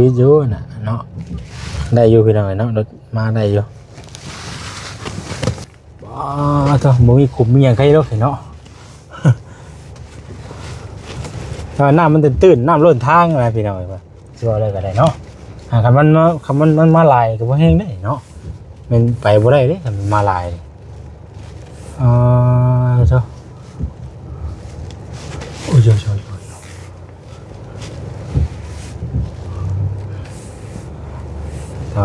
วิทยุน่ะเนาะได้อยู่พี่น้องเนาะรถมาได้อยู่บ้าตัวมึงมีขุมมีอย่างใครรถเนาะน้ำมันตื้นน้ำล้นทางอะไรพี่น้องป่ะชัวร์เลยก็ได้เนาะคำมันมาลายก็บ่แห้งได้เนาะมันไปบ่ได้เด้มันมาลายเจ้าโอ้ยแต่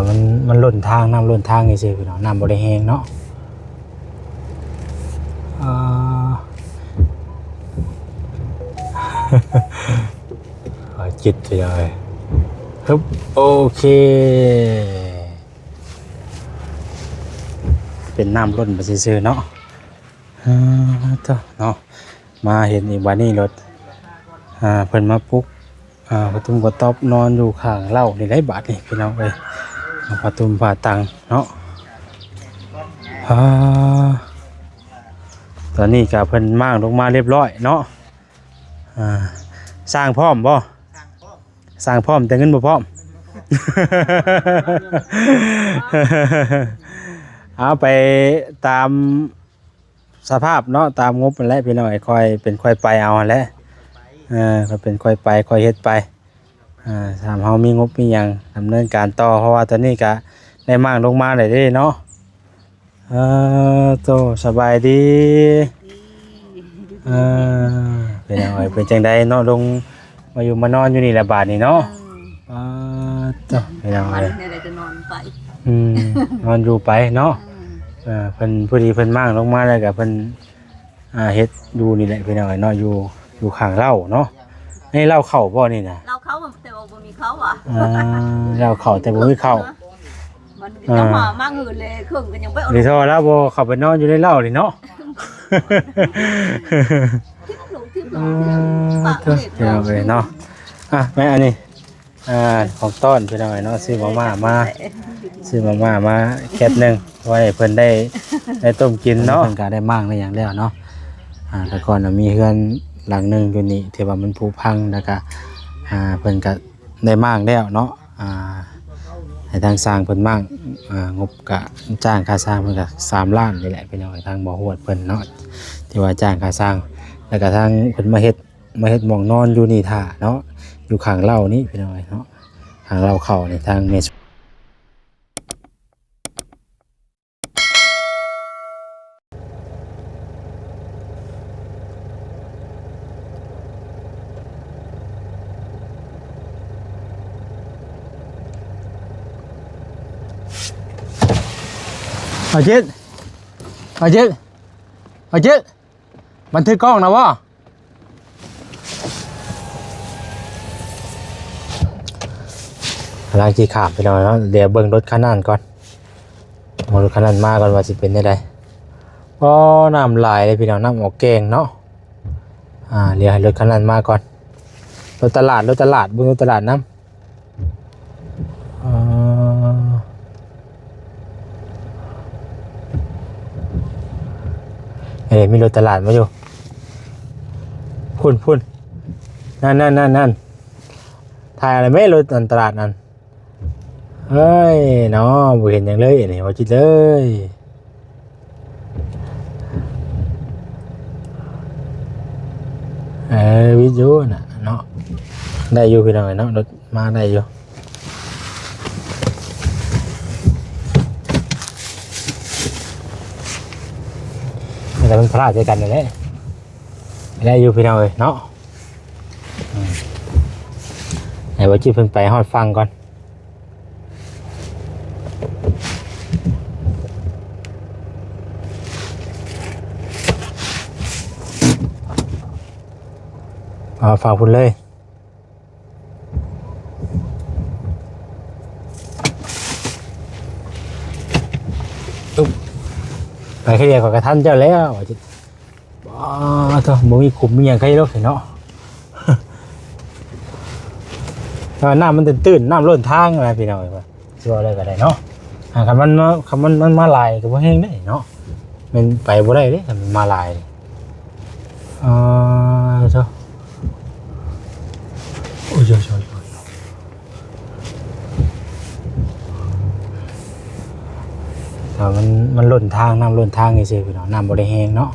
มันล้นทางน้ำล้นทางนี่สิพี่น้องน้ำบ่ได้แห้งเนาะจิตเลยครับโอเคเป็นน้ำล้นไปซื่อๆเนาะเนาะมาเห็นอีกวันนี้รถเพิ่นมาปุ๊บประตูกระต๊อบนอนอยู่ข้างเล่านี่ได้บาทนี่พี่น้องเลยประตูผ่าตังเนาะตอนนี้กับเพิ่นมั่างลงมาเรียบร้อยเนาะสร้างพร้อมบ่สร้างพร้อมแต่เงินบ่พร้อม เอาไปตามสภาพเนาะตามงบมันแหละพี่น้องค่อยเป็นค่อยไปเอาแหละก็เป็นค่อยไปค่อยเฮ็ดไปถามเฮามีงบมีหยังดำเนินการต่อเพราะว่าตอนนี้ก็ได้มั่างลงมาได้เด้เนาะโตสบายดีเป็นยังไงเป็นจังไดเนาะลงมาอยู่มานอนอยู่นี่แหละบาดนี่เนาะเป็นยังไงจะนอนไปนอนอยู่ไปเนาะเพิ่นพอดีเพิ่นมั่งลงมาแล้วก็เพิ่นเฮ็ดดูนี่แหละเป็นยังไงเนาะอยู่ข้างเล่าเนาะนี่เล่าเข้าบ่นี่นะเล่าเข้าแต่ว่าบ่มีเข้าอ่ะเล่าเข้าแต่บ่มีเข้ามันจะมามั่งหืนเลยเครื่องกันยังไปนี่โทษแล้วบ่เข้าไปนอนอยู่ในเล่านี่เนาะเดี๋ยวไปเนาะแม่อันนี้ของต้อนเป็นอะไรเนาะซื้อมาแคทหนึ่งไว้เพิ่นได้ต้มกินเนาะเพิ่นก็ได้มั่งได้อย่างแล้วเนาะแต่ก่อนมีเฮือนหลังนึงอยู่นี่ที่ว่ามันผุพังแล้วก็เพิ่นก็ได้มั่งแล้วเนาะให้ทางสร้างเพิ่นมั่งงบก็จ้างค่าสร้างเพิ่นก็3 ล้านนี่แหละเป็นเอาทางบ่อฮวดเพิ่นเนาะที่ว่าจ้างค่าสร้างแล้วก็ทางเพิ่นมาเฮ็ดหม่องนอนอยู่นี่ท่าเนาะอยู่ข้างเล่านี่พี่น้องเนาะข้างเล่าเข้าในทางเมสเอาจิตบันทึกกล้องนะวะหลังที่ขาดไปหน่อยเนาะเดี๋ยวเบิ่งรถคันนั้นก่อนรถคันนั้นมาก่อนว่าสิเป็นได้ใดน้ำลายเลยพี่น้องน้ำออกแกงเนาะเดี๋ยวให้รถคันนั้นมาก่อนรถตลาดเบิ่งรถตลาดน้ำมีรถตลาดมาอยู่พุ่นนั่นถ่ายอะไรไม่รถตลาดนั่นเฮ้ยเนาะบ่เห็นอย่างเลยนี่ว่าจิตเลยวิทยุน่ะเนาะได้อยู่พี่น้องเนาะรถมาได้อยู่แต่มันพลาดใจกันเลยได้อยู่พี่น้องเนาะไหนว่าจิตเพิ่งไปฮอดฟังก่อนฝากคุณเลยไปแค่เดียวกับท่านเจ้าแล้วตัวมึงมีขุมมีอย่างใครรถเนาะน้ำมันตื้นน้ำล้นทางอะไรพี่น้องป่ะชัวร์เลยก็ได้เนาะคำมันมาลายก็บ่แห้งได้เนาะมันไปบ่ได้เด้มันมาลายเจ้าโอ้ย ถ้ามันล้นทางน้ำล้นทางนี่สิพี่น้องน้ำบ่ได้แห้งเนาะ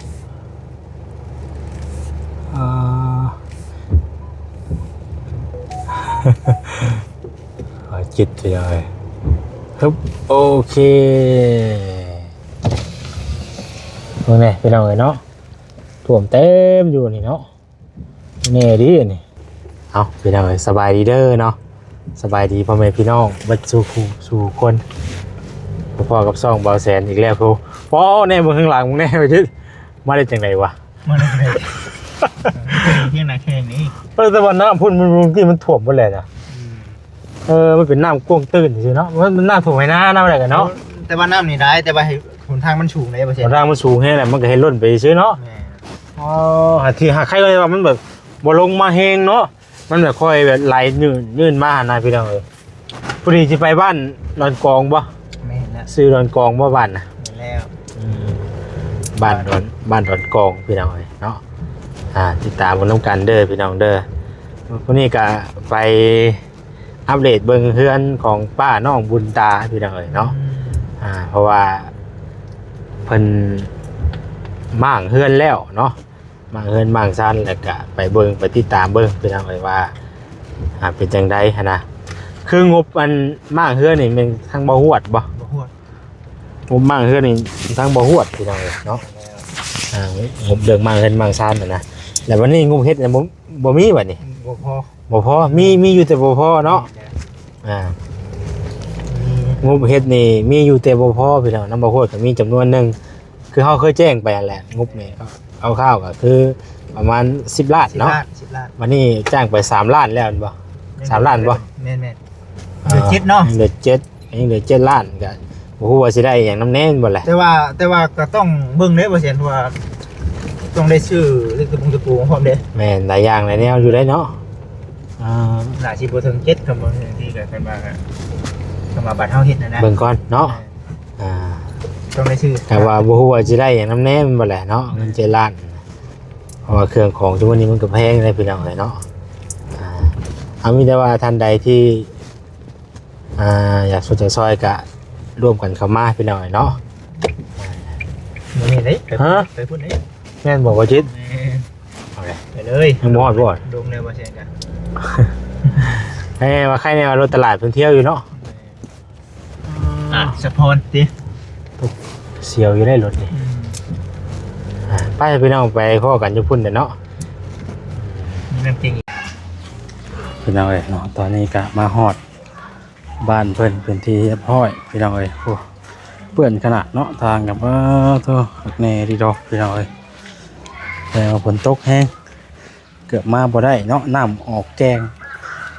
จิตไปเลยฮึบโอเคตรงนี้พี่น้องเนาะท่วมเต็มอยู่นี่เนาะแน่ดีนี่เอาพี่น้องสบายดีเด้อเนาะสบายดีพ่อแม่พี่น้องบัดสู่คนพ่อกับซ่องเบาแสนอีกแล้วครูป้อแน่มึงข้างหลังมึงแน่ไปจิมาได้จังไหนวะมาได้ไงเที่ยงนาแข่งนี้แต่วันน้ำพุ่นมันที่มันถ่วมหมดเลยนะมันเป็นน้ำกว้างตื้นใช่เนาะมันน้ำถ่วมไหมน้ำอะไรกันเนาะแต่ว่าน้ำนี่ได้แต่ว่าหนทางมันสูงเลยเปอร์เซ็นต์หนทางมันสูงแค่ไหนมันก็ให้ล้นไปใช่เนาะหาใครก็เลยว่ามันแบบบ่ลงมาเฮงเนาะมันแบบค่อยแบบไหลยื่นมาหน้าพี่น้องพอดีจะไปบ้านดอนกองบ่ไม่เห็นแล้วซื้อดอนกองบ่บ้านนะไม่แล้วบ้านดอนกองพี่น้องเนาะติดตามกันน้ำกันเด้อพี่น้องเด้อวันนี้ก็ไปอัปเดตเบิ่งเฮือนของป้าน้องบุญตาพี่น้องเนาะเพราะว่าเพิ่นมั่างเฮือนแล้วเนาะมั่างเฮือนมั่างซั่นแล้วก็ไปเบิ่งไปติดตามเบิ่งพี่น้องว่าเป็นจังได๋นะคืองบมันมั่างเฮือนนี่มันทางบ่ฮวดบ่ฮวดงบมั่างเฮือนนี่ทางบ่ฮวดพี่น้องเนาะงบเดิมมั่างเฮือนมั่างซั่นนะแล้ววันนี้งบเฮ็ดเนี่ยบ่มีบัดนี้บ่พอมีอยู่แต่บ่พอเนาะงบเฮ็ดนี่มีอยู่แต่บ่พอพี่น้องนำบ่โคตรก็มีจำนวนนึงคือเฮาเคยแจ้งไปแหละงบนี่เอาข้าวก็คือประมาณ10ล้านเนาะ10 ล้านวันนี้จ้างไป3ล้านแล้วบ่3ล้านบ่แม่นๆเหลือ7เนาะเหลือ7ยังเหลือ7ล้านก็บ่ฮู้ว่าสิได้หยังนำแน่นบ่แหละแต่ว่าก็ต้องเบิ่งเด้เปอร์เซ็นต์ว่าต้องได้ชื่อหรือตะปูของพร้อมเด้แม่นหลายอย่างหลายแนวอยู่ได้เนาะหลายสิบ่ถึง7ครับบางทีก็กันว่าบัตรเฮาเฮ็ดนะเบิ่งก่อนเนาะต้องได้ชื่อแต่ว่าบ่ฮู้ว่าสิได้หยังนำแน่บ่แหละเนาะเงิน7ล้านเพราะว่าเครื่องของทุกวันนี้มันก็แพงเลยพี่น้องเนาะมีแต่ว่าท่านใดที่อยากสนใจซอยก็ร่วมกันเข้ามาพี่น้องเนาะมื้อนี้เด้ไปพุ่นเด้แม่นบอกว่าจิตไปเลยยังบ่ฮอดบ่ดงแนวบ่เช่นกันว่าใครเนี่ยรถตลาดเพิ่นเที่ยวอยู่เนาะสะพอนติเสียวอยู่ได้รถนี่ไปพี่น้องไปพ้อกันอยู่พุ่นเด้อเนาะนั่นจริงพี่น้องเนาะตอนนี้ก็มาฮอดบ้านเพิ่นเป็นที่เรียบร้อยพี่น้องโอ้เปื้อนขนาดเนาะทางกับตัวแน่ดีดอกพี่น้องแต่ว่าฝนตกแห้งเกือบมาบ่ได้เนาะน้ำออกแจ้ง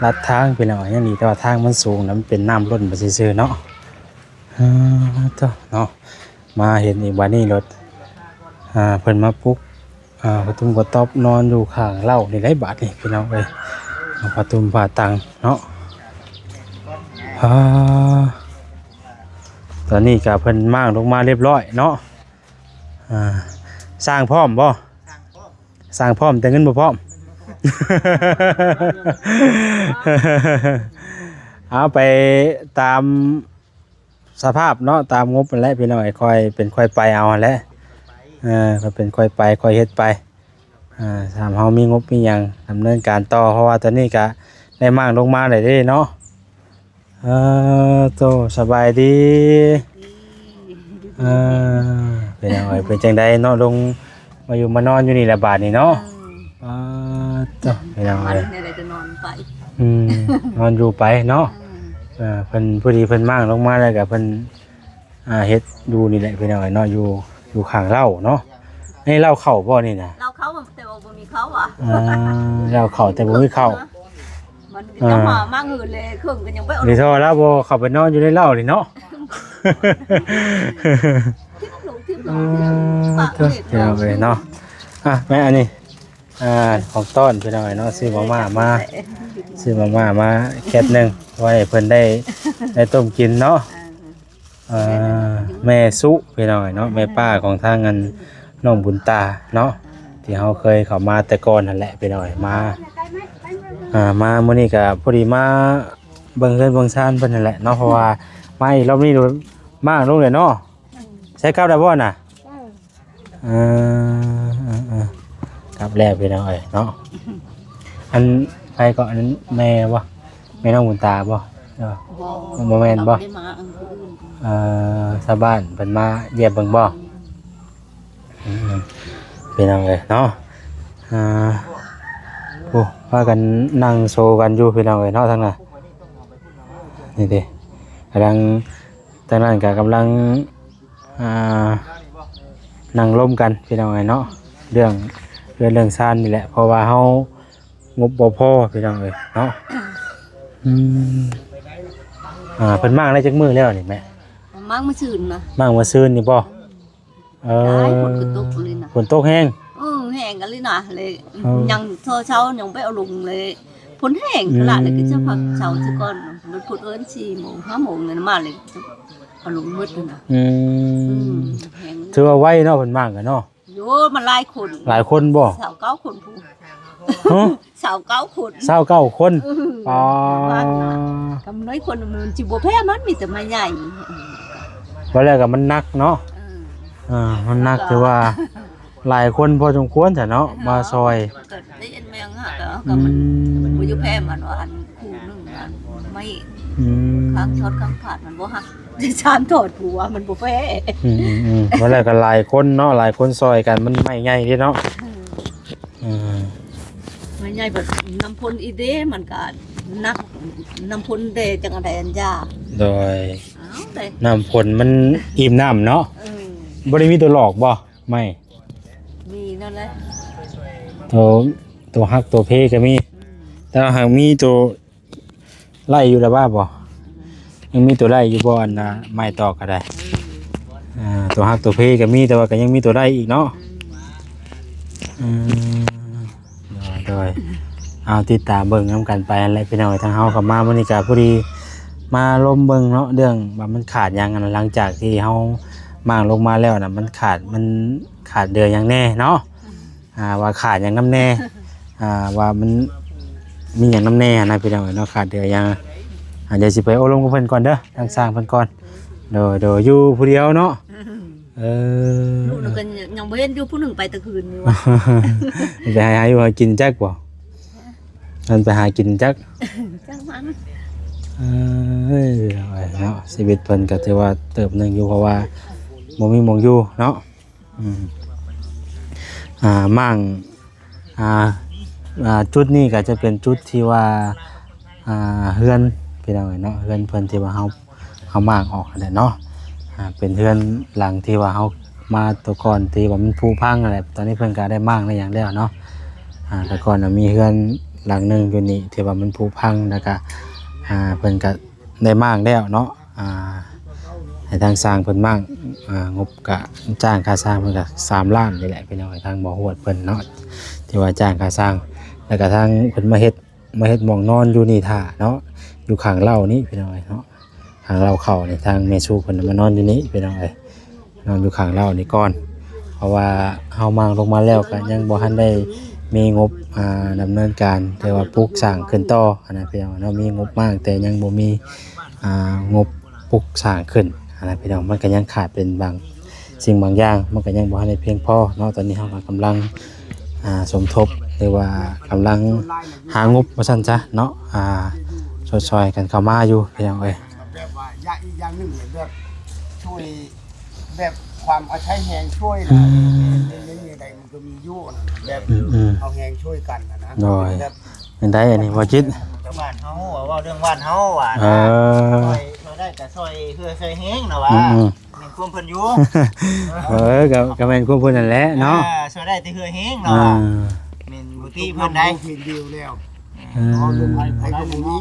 ลัดทางพี่น้องอย่างนี้แต่ว่าทางมันสูงแล้วมันเป็นน้ำล้นไปซื่อๆเนาะเนาะมาเห็นอีกวันนี้รถเพิ่นมาปุ๊บประตูก็ตอบนอนอยู่ข้างเล่าในไรบาทนี่พี่น้องประตูผ่าตังเนาะตอนนี้กับเพิ่นมากลงมาเรียบร้อยเนาะสร้างพร้อมบ่สร้างพร้อมแต่เงินบ่พร้อมเอาไปตามสภาพเนาะตามงบนั่นแหละพี่น้องค่อยเป็นค่อยไปเอาแหละก็เป็นค่อยไปค่อยเฮ็ดไปถามเฮามีงบมีหยังดำเนินการต่อเพราะว่าตอนนี้ก็ได้มากลงมาได้เด้เนาะโตสบายดีเป็นยังไงเป็นจังไดเนาะลงมาอยู่มานอนอยู่นี่แหละบาดนี่เนาะโตเป็นยังไงจะนอนไปนอนอยู่ไปเนาะเพิ่นพอดีเพิ่นมากลงมาแล้วก็เพิ่นเฮ็ดอยู่นี่แหละเป็นยังไงเนาะอยู่ข้างเล่าเนาะให้เล่าเข้าบ่นี่นะเล่าเข้าแต่บ่มีเข้าเล่าเข้าแต่บ่มีเข้ามันจะหามากหืนเลยเครื่องกันยังไม่เอาดิโทรแล้วบ่เข้าไปนอนอยู่ในเล่านี่เนาะเดี๋ยวไปเนาะแม่อันนี้ของต้นเป็นอะไรเนาะซื้อมาแคทนึงไว้เพิ่นได้ต้มกินเนาะแม่สุเป็นอะไรเนาะแม่ป้าของทางเงินน้องบุญตาเนาะที่เขาเคยเข้ามาแต่ก่อนนั่นแหละเป็นอะไรมามื้อนี้ก็พอดีมาเบิ่งเฮือนเบิ่งซ่านเพิ่นนั่นแหละเนาะเพราะว่ามาอีกรอบนี้มากลงเลยเนาะ ใช้กลับได้บ่น่ะเออครับแล้วพี่น้องเอ้ยเนาะอันใครก็อันนั้นแม่บ่แม่น้องบุญตาบ่บ่แม่นบ่ชาวบ้านเพิ่นมาเยี่ยมเบิ่งบ่พี่น้องเอ้ยเนาะโอ้พากันนั่งโซกันอยู่พี่น้องเอ้ยเนาะทั้งนั้นนี่ดิกำลังทางนั้นก็กำลังนั่งร่มกันพี่น้องเอ้ยเนาะเรื่องซ่านนี่แหละเพราะว่าเฮางบบ่พอพี่น้องเอ้ยเนาะเพิ่นมากได้จักมื้อแล้วนี่แม่มากมื้อซื่นน่ะมากมื้อซื่นนี่บ่ฝนตกเลยน่ะฝนตกแห้งแห้งกันเลยน่ะเลยยังเช้ายังไปเอาลงเลยฝนแห้งละเลยก็จะพักเช้าซะก่อนมันฝนเอิ้น4:00 น 5:00 นนั่นมาเลยเอาลงมืดเลยน่ะถือว่าไวเนาะเพิ่นมากกันเนาะโยมันหลายคนบ่29คนผู้29คน29คนอ๋อกำน้อยคนมันสิบ่แพ้มันมีแต่ไม้ใหญ่บ่แล้วก็มันหนักเนาะมันหนักถือว่าหลายคนพอสมควรจ้ะเนาะมาซอยได้เอ็นแมงฮะก็มันบ่อยู่แพ้มันว่าอันคู่นึงอันไม่ข้างช็อตข้างผาดมันบ่ฮักสิชานโทษผัวมันบ่แพ้บ่แล้วก็หลายคนเนาะหลายคนซอยกันมันไม่ใหญ่เด้เนาะไม่ใหญ่แบบน้ำพ่นอีเด้มันก็นักน้ำพ่นเดจังอะไรอันยาโดยน้ำพ่นมันอิ่มน้ำเนาะบ่ได้มีตัวหลอกบ่ไม่มีนั่นแหละตัวฮักตัวเพก็มีแต่หากมีตัวไล่อยู่แล้วบ้าบ่ยังมีตัวไล่อยู่บ่อันน่ะไม่ตอกก็ได้ตัวฮักตัวเพก็มีแต่ว่าก็ยังมีตัวไล่อีกเนาะโดยเอาติดตามเบิ่งนำกันไปอะไรพี่น้องทางเฮากับมามื้อนี้ก็พอดีมาล้มเบิ่งเนาะเรื่องว่ามันขาดหยังอันหลังจากที่เฮามางลงมาแล้วน่ะมันขาดเดือหยังแน่เนาะว่าขาดหยังนำแน่ว่ามันมีหยังนำแน่นะพี่น้องเนาะขาดเดือหยังเดี๋ยวสิไปอบรมกับเพิ่นก่อนเด้อทางสร้างเพิ่นก่อนโดยอยู่ผู้เดียวเนาะลูกนึงก็ยังบ่เห็นอยู่ผู้นึงไปตะคืนอยู่ว่าไปหาอยู่หากินจักบ่มันไปหากินจักมันเนาะชีวิตเพิ่นก็ถือว่าเติบนึงอยู่เพราะว่าบ่มีหม่องอยู่เนาะมั่งจุดนี้ก็จะเป็นจุดที่ว่าเฮือนพี่น้องเนาะเฮือนเพิ่นที่ว่าเฮามางออกนั่นแหละเนาะเป็นเฮือนหลังที่ว่าเฮามาตัวก่อนที่ว่ามันผุพังอะไรตอนนี้เพิ่นก็ได้มางได้อย่างแล้วเนาะแต่ก่อนมีเฮือนหลังนึงอยู่นี่ที่ว่ามันผุพังแล้วก็เพิ่นก็ได้มางแล้วเนาะให้ทางสร้างเพิ่นมางงบก็จ้างค่าสร้างเพิ่นก็3 ล้านนี่แหละพี่น้องทางบ่ฮวดเพิ่นเนาะที่ว่าจ้างค่าสร้างแล้วก็ทางเพิ่นมาเฮ็ดหม่องนอนอยู่นี่ท่าเนาะอยู่ข้างเล่านี่พี่น้องเนาะข้างเล่าเข้านี่ทางแม่ชูเพิ่นมานอนอยู่นี่พี่น้องนอนอยู่ข้างเล่านี่ก่อนเพราะว่าเฮามางลงมาแล้วก็ยังบ่ทันได้มีงบดำเนินการแต่ว่าปลูกสร้างขึ้นต่อนะพี่น้องเนาะมีงบมากแต่ยังบ่มีงบปลูกสร้างขึ้นนะพี่น้องมันก็ยังขาดเป็นบางสิ่งบางอย่างมันก็ยังบ่ทันได้เพียงพอเนาะตอนนี้เฮาก็กำลังสมทบหรือว่ากำลังหางบว่าซั่นซะเนาะช่วยๆกันเข้ามาอยู่พี่น้องแบบว่าอย่างนึงแบบช่วยแบบความเอาใช้แฮงช่วยนะในใดมันก็มีอยู่แบบเอาแฮงช่วยกันนะแบบเป็นได้อันนี้บ่จิตบ้านเฮาว่าเรื่องบ้านเฮาว่าช่วยได้ก็ช่วยเพื่อช่วยแฮงนะว่าแม่นควมเพิ่นอยู่ก็แม่นควมเพิ่นนั่นแหละเนาะช่วยได้แต่เพื่อแฮงเนาะแม่นบ่ตีเพิ่นได้เพิ่นเดียวแล้วเอาลงไปก็บ่มี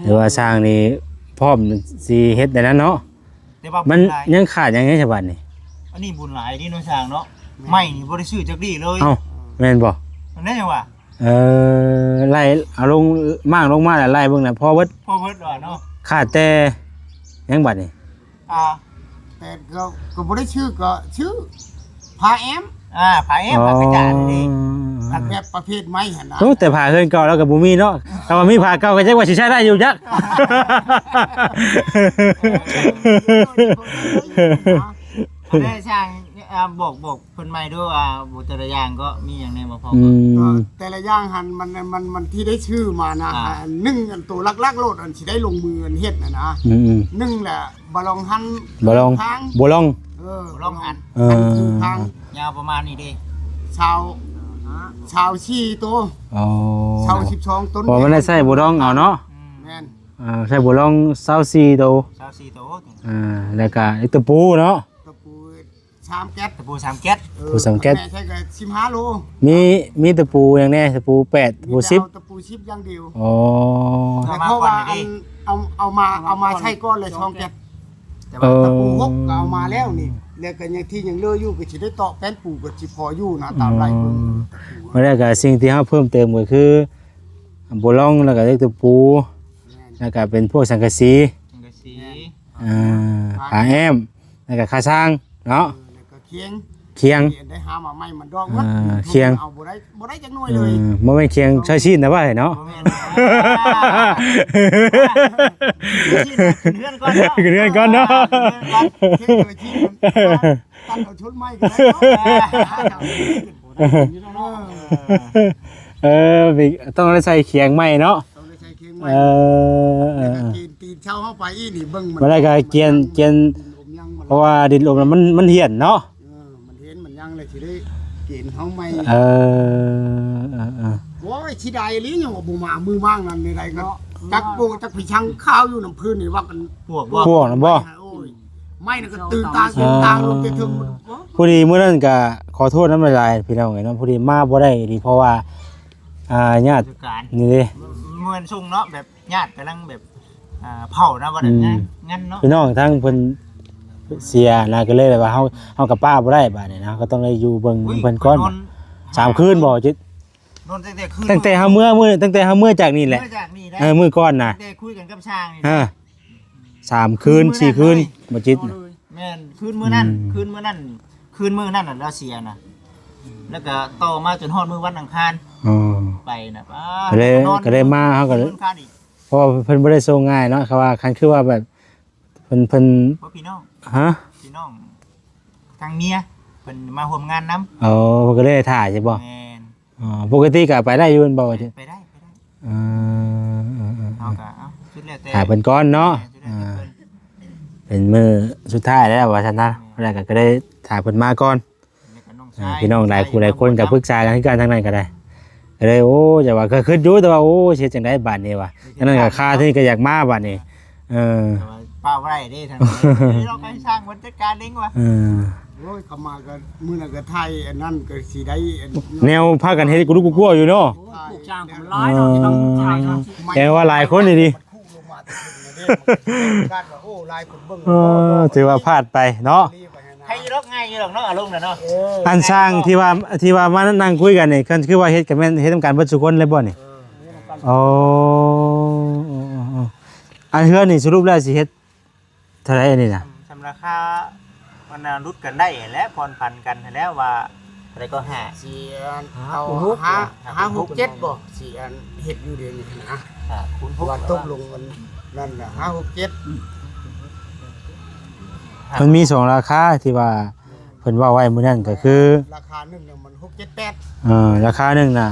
หรือว่าสร้างนี่พร้อมสิเฮ็ดได้แล้วเนาะมันยังขาดยังไงฉบับนี่อันนี้บุญหลายที่น้องช้างเนาะไม่นี่บ่ได้ซื้อจักดีเลยแม่นบ่อันนั้นจังว่าไล่เอาลงมากลงมาแล้วไล่เบิ่งน่ะพอเบิดว่าเนาะขาดแต่ยังบัดนี่แต่ก็บ่ได้ชื่อก็ชื่อพาแอมพาแอมกระจาดนี่แบบประเภทไม้หั่นน่ะแต่ผ้าเฮือนเก่าแล้วก็บ่มีเนาะถ้าว่ามีผ้าเก่าก็จักว่าสิใช้ได้อยู่จัก ได้ช่างบอกเพิ่นใหม่ด้วยบ่แต่ละอย่างก็มีอย่างแน่บ่พอ แต่ละอย่างหันมันที่ได้ชื่อมานะหนึ่งอันตัวลักๆโลดอันสิได้ลงมืออันเฮ็ดนะหนึ่งแหละบะลองหัน บ่ลอง ทาง บ่ลอง ลองหัน หันคือทาง ยาวประมาณนี้เด้ ชาวชีตัว อ๋อ ชาว12ต้น บ่มันได้ใช้บ่ลองเอาเนาะ แม่น ใช้บ่ลอง24ตัว 24ตัว แล้วก็ไอ้ตะปูเนาะ ตะปูชามแก๊ส ตะปู3แก๊ส ปูสามแก๊ส ใช่ก็15โล มีตะปูอย่างแน่ตะปู8ตะปู มีแต่เอาตะปู10อย่างเดียว 10อ๋อ แต่เพราะว่าเอามาใช้ก้อนเลยช่องแก๊สแต่ว่าตะปู6ก็เอามาแล้วนี่แล้วก็ยังที่ยังเหลืออยู่ก็สิได้เตาะแป้นปูก็สิพออยู่นะตามไร่เบิ่ง มาแล้วก็สิ่งที่เฮาเพิ่มเติมก็คือบ่ลองแล้วก็ตะปูแล้วก็เป็นพวกสังกะสี จังได๋สิ ผาแอมแล้วก็คาช้างเนาะ แล้วก็เคียง เคียง ได้หามาใหม่มันดอกวัด เคียง เอาบ่ได้จักหน่วยเลย บ่แม่นเคียงใช้ชีนนะว่าเนาะ บ่แม่นขึ้นเรือนก่อนเนาะ ขึ้นเรือนก่อนเนาะ เคียงเลยที่ตั้งเอาชนไม้ก็ได้ต้องได้ใส่เคียงใหม่เนาะ ต้องได้ใช้เคียงไม้ ตีนเช่าเข้าไปอีนี่เบิ่ง บ่ได้ก็เกียนเพราะว่าดินลมมันเหี่ยนเนาะ มันเห็นมันยังเลยสิได้กินเฮาใหม่ โอ้ยสิได้อีหลียังว่าบ่มามือว่างนั่นนี่ได้ก็จักปูจักพี่ชังข้าวอยู่น้ำพื้นนี่ว่ากัน พวกบ่ พวกนั้นบ่ โอ้ยไม่น่ะก็ตื่นตาตื่นตาลงแต่ถึง ผู้ดีมื้อนั้นก็ขอโทษนำหลายๆพี่น้องเนาะผู้ดีมาบ่ได้ดีเพราะว่าญาติ คือการ นี่เด้ เหมือนซุ่งเนาะแบบญาติกำลังแบบเผานะว่างั้นเนาะ พี่น้องทั้งเพิ่นเสียนะก็เลยแบบว่าเฮากับป้าบ่ได้บาดนี้นะก็ต้องได้อยู่เบิ่งเพิ่นก่อน3คืนบ่จิต นอนตั้งแต่คืน ตั้งแต่เฮาเมื่อจากนี่แหละ เมื่อจากนี่ได้ มื้อก่อนน่ะ แต่คุยกันกับช่างนี่ 3คืน4คืนบ่จิต แม่นคืนมื้อนั้นน่ะเราเสียน่ะแล้วก็ต่อมาจนฮอดมื้อวันอังคาร อ๋อ ไปน่ะป้า ก็เลยมาเขาก็เลย วันอังคารอีก เพราะว่าเพิ่นบ่ได้ส่งง่ายเนาะเขาว่าคันคือว่าแบบเพิ่น เพราะพี่น้อง ฮะ พี่น้องทางเมียเพิ่นมาร่วมงานนำ อ๋อเพิ่นก็เลยถ่ายใช่บ่ แม่น อ๋อปกติก็ไปได้อยู่แม่นบ่จิต ไปได้ อ๋อ เอาก็เอาสุดแล้วแต่ ถ่ายเพิ่นก่อนเนาะเป็นมื้อสุดท้ายแล้วว่าซั่นนะแล้วก็ได้ถ่ายเพิ่นมาก่อนพี่น้องหลายคนก็ปรึกษากันคือกันทางนั้นก็ได้ก็เลยโอ้จะว่าก็คิดอยู่แต่ว่าโอ้เฮ็ดจังได๋บัดนี้วะฉะนั้นก็ค่าที่ก็อยากมาบัดนี้แต่ว่าป้าบ่ได้เด้ทางนี้เราไปสร้างบรรยากาศเล้งว่ะ โอ้ยเข้ามาก็มื้อนั้นก็ไทยอันนั้นก็สิได้ แนวพากันเฮ็ดกุลุกกัวอยู่เนาะ ปลูกจ้างคนร้ายเนาะที่ต้องทายเนาะ แต่ว่าหลายคนนี่ดิ คู่ลงมาแต่คาดว่าโอ้ลายผมเบิ่ง ถือว่าพลาดไปเนาะ ใครอยู่หรอกง่ายอยู่หรอกเนาะอารมณ์น่ะเนาะ อันสร้างที่ว่ามานั่งคุยกันนี่คือว่าเฮ็ดกันแม่นเฮ็ดทำการเบิดทุกคนเลยบ่นี่อ๋ออันเฮือนนี่สรุปแล้วสิเฮ็ดเท่าไหร่อันนี้น่ะ สำราคามันรุดกันได้แล้วผ่อนผันกันแล้วว่าอะไรก็หา สิเอา5 6 7บ่สิอันเฮ็ดอยู่เดี๋ยวนี้นะ คุณพ วัน ก ตกลงกันนั่นน่ะ5 6 7 มันมี2ราคาที่ว่าเพิ่นว่าไว้มื้อนั้นก็คือ ราคาหนึงเนี่ยมัน6 7 8ราคาหนึงน่ะ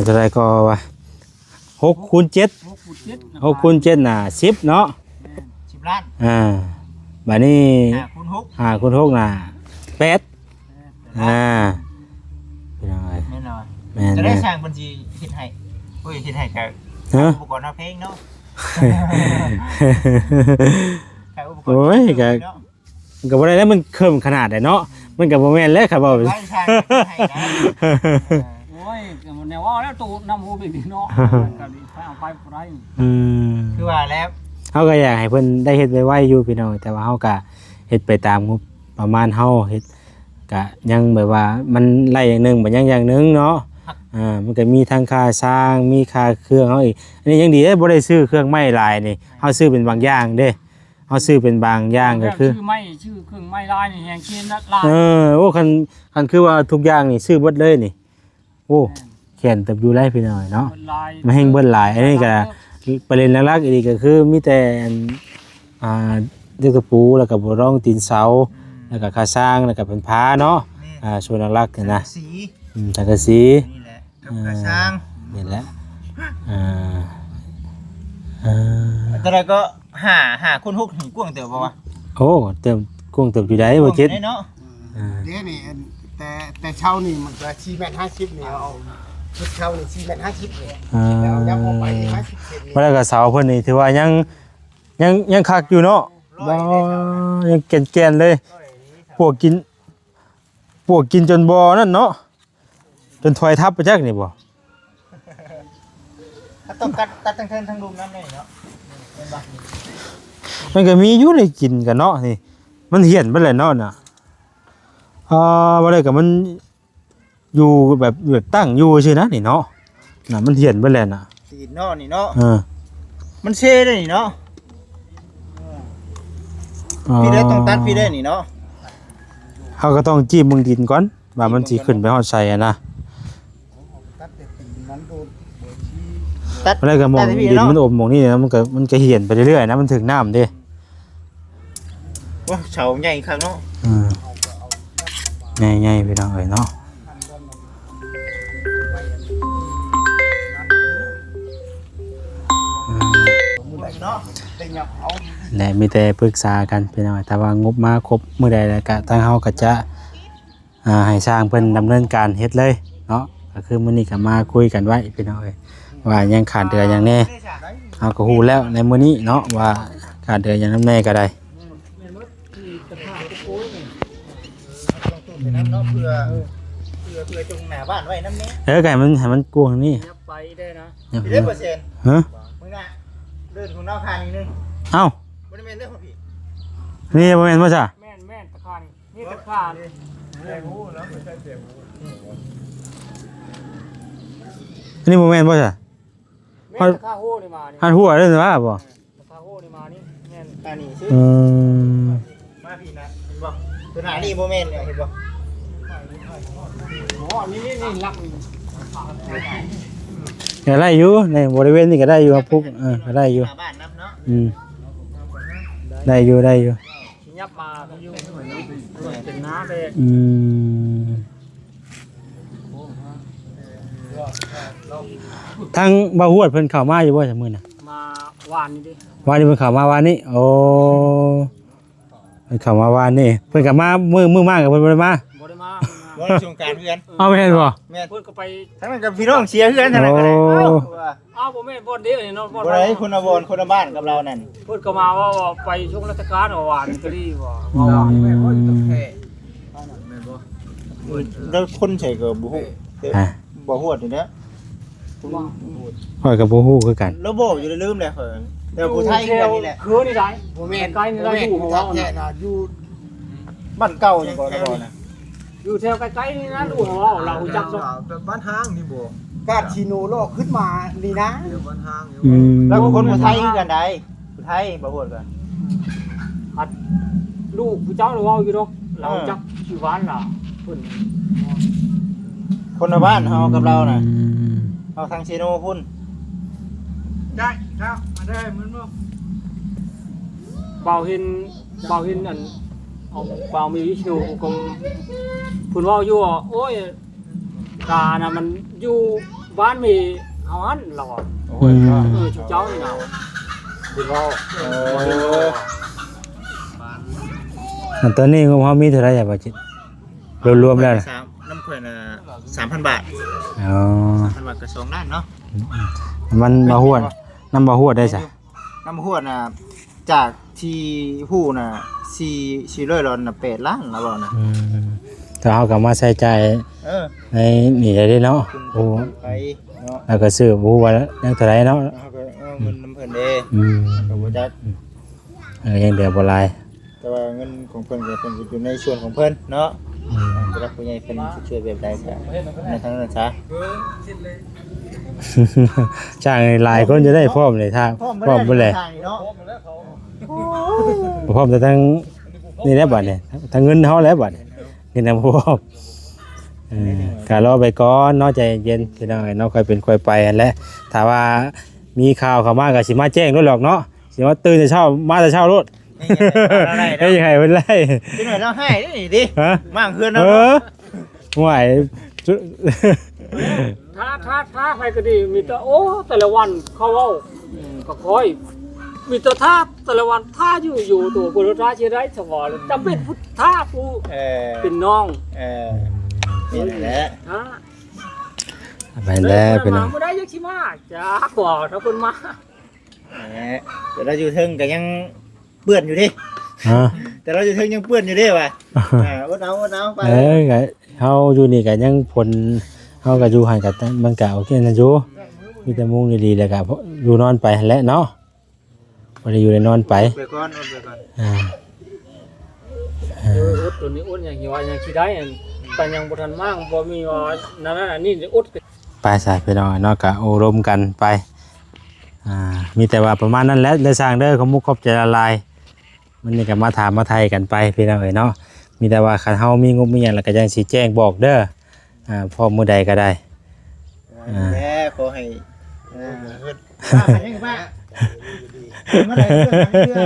เท่าไหร่ก็ว่า6คูณ7 6คูณ7น่ะ10เนาะ 10 ล้าน บัดนี้ คุณพก 5คูณ6น่ะ8พี่น้องเอ้ย แน่นอน แม่น จะได้ แม่น สร้างบัญชีเฮ็ดให้โอ้ยเฮ็ดให้กับ ฮะ อุปกรณ์เพลงเนาะ โอ้ยก็ก็บ่ได้แล้วมันเคิ่มขนาดได้เนาะมันก็บ่แม่นแล้วครับว่า ให้สร้างให้นะ โอ้ยมันแนวว่าแล้วตู้น้ำหูบิ๊กเนาะก็ดีไปเอาไปบ่ได้ คือว่าแล้ว เฮาก็อยากให้เพิ่นได้เฮ็ดไวๆอยู่พี่น้องแต่ว่าเฮาก็เฮ็ดไปตามงบประมาณเฮาเฮ็ดก็ยังแบบว่ามันไล่อย่างหนึงบ่ยังอย่างหนึงเนาะมันก็มีทั้งค่าสร้างมีค่าเครื่องเฮาอีกอันนี้ยังดีบ่ได้ซื้อเครื่องไม้หลายนี่เฮาซื้อเป็นบางอย่างเด้เฮาซื้อเป็นบางอย่างก็คือ ชื่อไม่ชื่อเครื่องไม้ลายนี่แหงเชียนลาย โอ้คันคือว่าทุกอย่างนี่ซื้อเบิดเลยนี่โอ้แขนตับอยู่ไรพี่น้อยเนาะ ลาย มาแห่งเบิดหลายอันนี้ก็ประเด็นหลักๆอีกก็คือมีแต่เด็กตะปูแล้วก็บ่รองตีนเสา แล้วก็ค่าสร้างแล้วก็เป็นพาเนาะส่วนหลักๆนะ สี สังกะสี นี่แหละกับกระช่าง นี่แหละอ่า ตอนแรกก็หาคน6ถึงกว้างเติบบ่วะ โอ้เติมกุ้งเติมอยู่ได้บ่คิด ได้เนาะ เดี๋ยวนี่แต่เช่านี่มันก็4.50 เมตรนี่เอาชุดเช่านี่4.50 เมตรแล้วยักออกไป50 เซนนี่ บ่ได้ก็เสาเพิ่นนี่ถือว่ายังคักอยู่เนาะบ่ยังแก่นๆเลยพวกกินจนบ่นั่นเนาะจนถอยทับไปจักนี่บ่ ถ้าต้องตัดทั้งลุมน้ำได้เนาะ มันก็มีอยู่ในกินกันเนาะนี่มันเหี่ยนไปเลยเนาะน่ะบ่ได้ก็มันอยู่แบบตั้งอยู่ซื่อนะนี่เนาะน่ะมันเหี่ยนไปแล้วน่ะ ตีนเนาะนี่เนาะ เออ มันเช่ได้นี่เนาะพี่ได้ต้องตัดพี่ได้นี่เนาะ เฮาก็ต้องจิ้มเบิ่งดินก่อนว่ามันสิขึ้นไปฮอดไสอะนะ ตัดแต่ตีนมันโดน ตัด บ่ได้ก็มองดินมันอมมองนี่นะมันก็เหี่ยนไปเรื่อยๆนะมันถึงน้ำเด้ ว่าเสาใหญ่ครับเนาะ ใหญ่ๆพี่น้องเอ้ยเนาะ เนาะ ได้ยับเอา และมีแต่ปรึกษากันพี่น้องถ้าว่างบมาครบมื้อใดแล้วก็ทางเฮาก็จะให้สร้างเพิ่นดำเนินการเฮ็ดเลยเนาะก็คือมื้อนี้ก็มาคุยกันไว้พี่น้องเอ้ยว่ายังขาดเดือหยังแน่เฮาก็ฮู้แล้วในมื้อนี้เนาะว่าขาดเดือหยังนำแน่ก็ได้ เนาะเพื่อจงหน้าบ้านไว้น้ำนี้ ไก่มันให้มันกวางนี่ ยับไปได้นะ พี่ได้เปอร์เซ็นต์ ฮะ มึงน่ะเดินของนอกคานนิดนึง เอ้า บ่ได้แม่นเด้อของพี่ นี่บ่แม่นบ่จ้ะ แม่นตะคานี่ตะคา อันนี้บ่แม่นบ่จ้ะ แม่นตะคาโหนี่มานี่ หันหัวเด้อว่าบ่ ตะคาโหนี่มานี่แม่น อันนี้ซื้อ อืม มาพี่นะเห็นบ่ตัวหน้านี่บ่แม่นเนี่ยเห็นบ่ อ๋อนี่ลักนี่ ก็ได้อยู่ในบริเวณนี้ก็ได้อยู่ครับพุกก็ได้อยู่ หน้าบ้านนับเนาะ ได้อยู่ สิยับมาอยู่เป็นน้าเลย ทางบ่าวฮวดเพิ่นเข้ามาอยู่บ่จักมื้อน่ะ มาวานนี่ดิ วานนี้เพิ่นเข้ามาวานนี้โอ้เพิ่นเข้ามาวานนี่เพิ่นก็มามื้อมากกับเพิ่นบ่ได้มา บ่ได้มา บ่ได้ช่วงการเพื่อน เอาแม่นบ่ แม่น เพิ่นก็ไป ทั้งนั้นกับพี่น้องเชียร์เพื่อนทั้งนั้นก็ได้ โอ้ อ้าวบ่แม่นบ่เด้อนี่เนาะ บ่ได้คนละบอนคนละบ้านกับเรานั่น เพิ่นก็มาว่าไปช่วงราชการวานก็ดีว่า แล้วคนใส่ก็บ่ฮู้บ่ฮู้นี่นะ ข้อยก็บ่ฮู้คือกัน แล้วบอกอยู่ลืมเลยเพิ่นแต่ผู้ไทยกันนี่แหละ คือนี่ได้ บ่แม่น ใกล้นี่ได้อยู่ของเรา แท้น่ะอยู่ บ้านเก่าจังบ่ได้บ่นะ อยู่แถวใกล้ๆนี่นะลูกของเราเราจักซะ บ้านห้างนี่บ่ กาดชิโนโลกขึ้นมานี่นะ เดี๋ยวบ้านห้างอยู่ แล้วคนผู้ไทยคือกันได้ผู้ไทยบ่ฮู้กัน หัดลูกผู้เจ้าเราเอาอยู่ดอกเราจักชื่อหวานล่ะเพิ่น คนละบ้านเฮากับเราน่ะเฮาทางเซโนพุ่น ได้ครับมาได้เหมือนบ่ เบาเห็นอันเอาเบามีวิชนูกมเพิ่นเว้าอยู่ว่าโอ้ยตาน่ะมันอยู่บ้านมีเฮาหันเราอ่ะชื่อเจ้านี่น่ะเพิ่นเว้า อันตอนนี้งบเฮามีเท่าไหร่บ่จิตรวมๆแล้วน่ะ น้ำข่อยน่ะ 3,000 บาท อ๋อ 3,000 บาทก็2ล้านเนาะ มันบ่ฮวดน้ำบ่ฮวดได้ซะ น้ำหัวน่ะจากที่ฮู้น่ะ400ล้านน่ะ8ล้านแล้วบ่น่ะ ถ้าเฮาก็มาใช้จ่าย เออ ในนี่ได้เนาะโอ้ ไปเนาะ แล้วก็ซื้อบ่ฮู้ว่ายังเท่าไหร่เนาะ เฮาก็เอาเงินน้ำเพิ่นเด้ก็บ่จัก ยังเหลือบ่หลาย แต่ว่าเงินของเพิ่นก็เพิ่นก็อยู่ในส่วนของเพิ่นเนาะผู้รักผู้ใหญ่เพิ่นสิช่วยแบบใดก็ในทางนั้นซะ จ้างหลายคนจะได้พร้อมเลยถ้าพร้อมบ่แล ทางนี้เนาะ พร้อมแต่ทั้งนี่แหละบัดเนี่ยทั้งเงินเฮาแล้วบัดเงินนำพร้อมก็รอไปก่อนเนาะใจเย็นพี่น้องเนาะค่อยเป็นค่อยไปนั่นแหละถ้าว่ามีข่าวเข้ามาก็สิมาแจ้งด้วยหรอกเนาะสิว่าตื่นแต่เช้ามาแต่เช้าโลด เฮ้ยยังไงเพิ่นไล่ ที่หน่อยเราให้นี่ดิ ฮะ มั่งเพื่อน เอ เรา อห่วยจุ ถ้าใครก็ดีมีแต่โอ้แต่ละวันเขาเว้าก็คอยมีแต่ท่าแต่ละวันท่าอยู่ตัวผู้ท่าสิได้สวอเลยจำเป็นพุทธาผู้ เป็นน้อง นี่แหละ ฮะ ไปแล้วพี่น้อง บ่ได้ยักชิมาจ้ากว่าถ้าคนมา เดี๋ยวเราอยู่ทึงก็ยังเปื้อนอยู่ดิ ฮะ แต่เราอยู่ทึงยังเปื้อนอยู่ดิว่ะอดเอาไป ก็เฮาอยู่นี่ก็ยังผลเฮาก็อยู่ห่างกันมันก็โอเคนะอยู่มีแต่มุงดีๆแล้วก็อยู่นอนไปหั่นแหละเนาะบ่ได้อยู่ได้นอนไป ไปก่อนไปก่อน อุดตัวนี้อุดอย่างที่ว่าอย่างที่ได้แต่ยังบ่ทันมากบ่มีว่านั่นอันนี้อุด ไปสายพี่น้องเนาะก็อบรมกันไปมีแต่ว่าประมาณนั้นแหละได้สร้างเด้อขมุกขอบใจละลายมันนี่ก็มาถามมาไทยกันไปพี่น้องเอ้ยเนาะมีแต่ว่าคันเฮามีงบมีหยังแล้วก็จังสิแจ้งบอกเด้อพอมื้อใดก็ได้ แม่ขอให้ป้าไปยังป้าเมื่อไหร่เพื่อน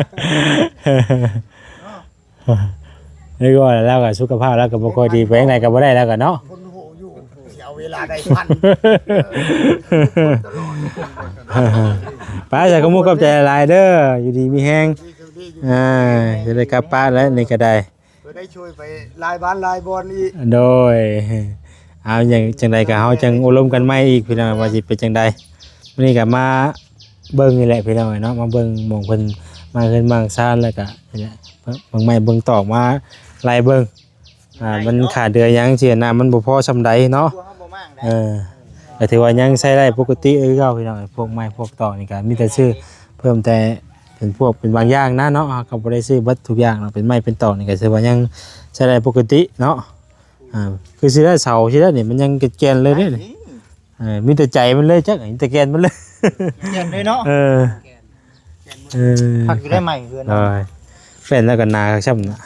นี่ก็แล้วก็สุขภาพแล้วก็บ่ค่อยดีไปจังไดก็บ่ได้แล้วก็เนาะ คนโหอยู่เอาเวลาได้พัน ป้าจะขมุกขอบใจละลายเด้ออยู่ดีมีแฮงจะได้กลับป้านแล้วนี่ก็ได้ เพื่อได้ช่วยไปลายบ้านลายบอลอีก โดยเอาอย่างจังใดก็เฮาจังอบรมกันใหม่อีกพี่น้องว่าสิเป็นจังใดมื้อนี้ก็มาเบิ่งนี่แหละพี่น้องเนาะมาเบิ่งหม่องเพิ่นมาเฮือนบางซ่านแล้วก็นี่แหละเบิ่งใหม่เบิ่งตอกมาไล่เบิ่งมันขาดเดือหยังเสียน้ำมันบ่พอซำใดเนาะก็ถือว่ายังใช้ได้ปกติเก่าพี่น้องพวกไม้พวกตอกนี่ก็มีแต่ซื้อเพิ่มแต่เป็นพวกเป็นบางอย่างนะเนาะก็บ่ได้ซื้อเบิดทุกอย่างเนาะเป็นไม้เป็นตอกนี่ก็ถือว่ายังใช้ได้ปกติเนาะคือสิได้เสาสิได้นี่มันยังแกนเลยเด้มีแต่ใจมันเลยจักมีแต่แกนมันเลย เย็นเลยเนาะพักอยู่ได้ใหม่เพื่อนแฟนแล้วก็นาครับช่ำน่ะ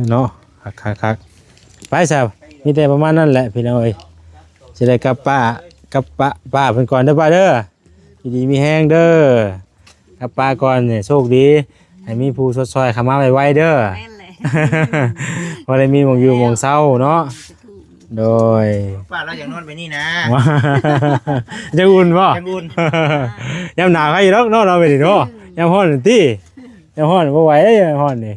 เนาะคักไปซะมีแต่ประมาณนั้นแหละพี่น้องเอ้ยสิได้กับป้าเพิ่นก่อนเด้อป้าเด้อดีมีแฮงเด้อกับป้าก่อนเนี่ยโชคดีให้มีผู้ซอยๆเข้ามาไวๆเด้อ แม่นแหละ พอได้มีหมองอยู่หมองเศร้าเนาะโดย ป้าเราอย่างนอนไปนี่นะ จะอุ่นป่ะ ยังอุ่น ยามหนาวใครอยู่เนาะเราไปดิเนาะยามร้อนติยามร้อนบ่ไหวเด้ยามร้อนนี่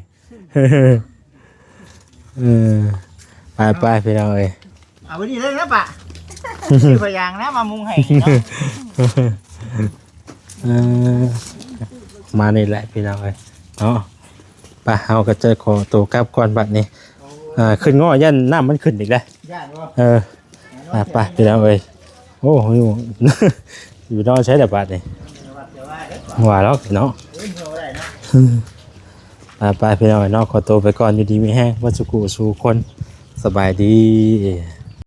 ไปพี่น้องเอ้ย เอาไปนี่เลยนะป้าชื่อพยางนะมามุงให้เนาะ มานี่แหละพี่น้องเอ้ยเนาะไปเฮาก็จะขอตัวกลับก่อนบัดนี้ขึ้นง้อยันน้ำมันขึ้นอีกแล้ว ย่านบ่ ไปพี่น้องเอ้ยโอ้อยู่ อยู่นอนใช้แต่บาดนี่หัวแล้วเนาะไปพี่น้องเอ้ยเนาะขอตัวไปก่อนอยู่ดีมีแห้งวัดสุกุสู่คนสบายดี